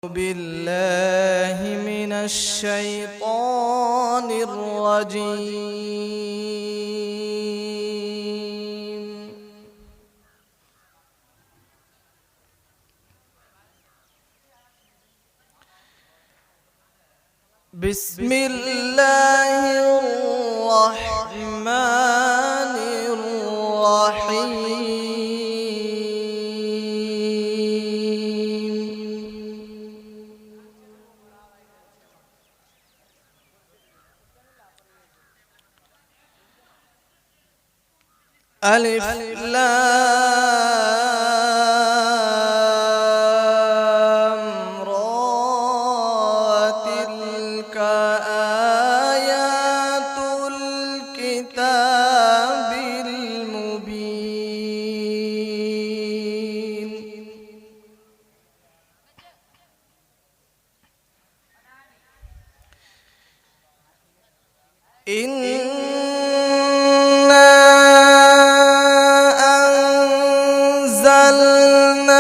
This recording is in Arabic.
بالله من الشيطان الرجيم. بسم الله الرحمن الرحيم. ألف لام را تلك آيات الكتاب المبين. أنزلنا